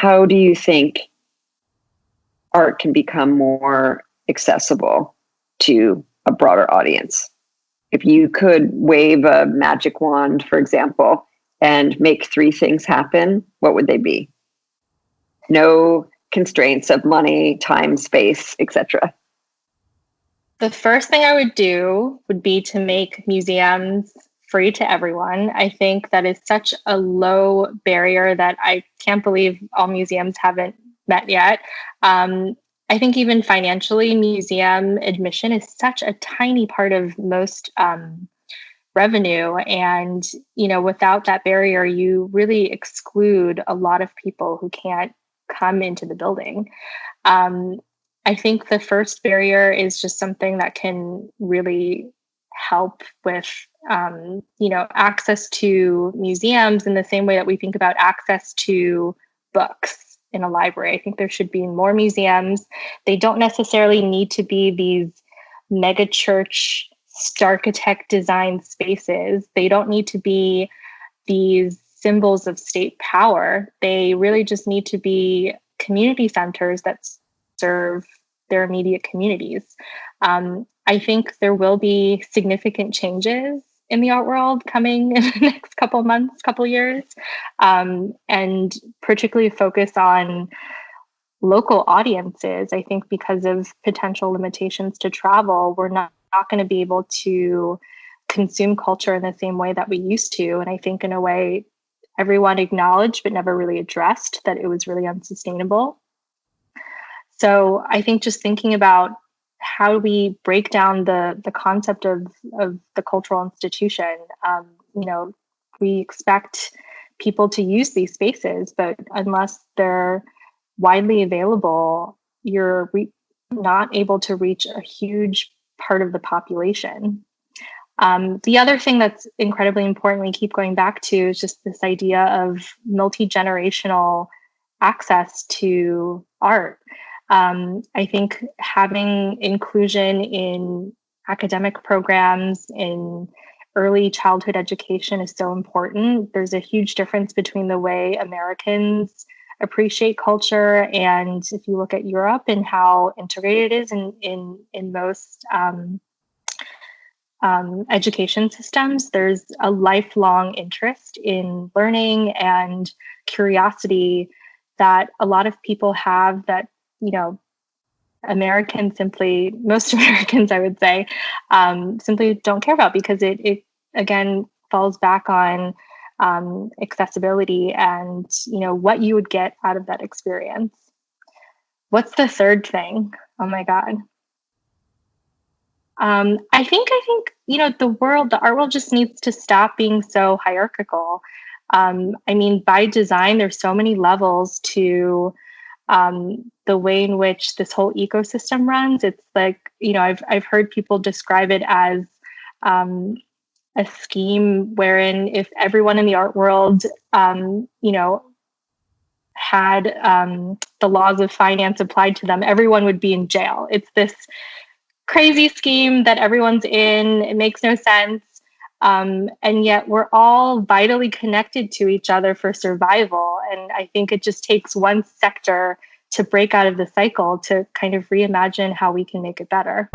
how do you think art can become more accessible to a broader audience? If you could wave a magic wand, for example, and make three things happen, what would they be? No constraints of money, time, space, etc. The first thing I would do would be to make museums free to everyone. I think that is such a low barrier that I can't believe all museums haven't met yet. I think even financially, museum admission is such a tiny part of most revenue. And, without that barrier, you really exclude a lot of people who can't come into the building. I think the first barrier is just something that can really help with, access to museums in the same way that we think about access to books in a library. I think there should be more museums. They don't necessarily need to be these mega church architect designed spaces. They don't need to be these symbols of state power. They really just need to be community centers that serve their immediate communities. I think there will be significant changes in the art world coming in the next couple months, couple years, and particularly focus on local audiences. I think because of potential limitations to travel, we're not going to be able to consume culture in the same way that we used to. And I think in a way, everyone acknowledged but never really addressed that it was really unsustainable. So I think just thinking about how do we break down the concept of the cultural institution. We expect people to use these spaces, but unless they're widely available, you're not able to reach a huge part of the population. The other thing that's incredibly important we keep going back to is just this idea of multi-generational access to art. I think having inclusion in academic programs, in early childhood education is so important. There's a huge difference between the way Americans appreciate culture and if you look at Europe and how integrated it is in most education systems. There's a lifelong interest in learning and curiosity that a lot of people have that, most Americans, I would say, simply don't care about because it again falls back on accessibility and, what you would get out of that experience. What's the third thing? Oh my God. I think, the art world just needs to stop being so hierarchical. By design, there's so many levels to the way in which this whole ecosystem runs. It's like, I've heard people describe it as a scheme wherein if everyone in the art world, had the laws of finance applied to them, everyone would be in jail. It's this crazy scheme that everyone's in. It makes no sense. And yet we're all vitally connected to each other for survival. And I think it just takes one sector to break out of the cycle to kind of reimagine how we can make it better.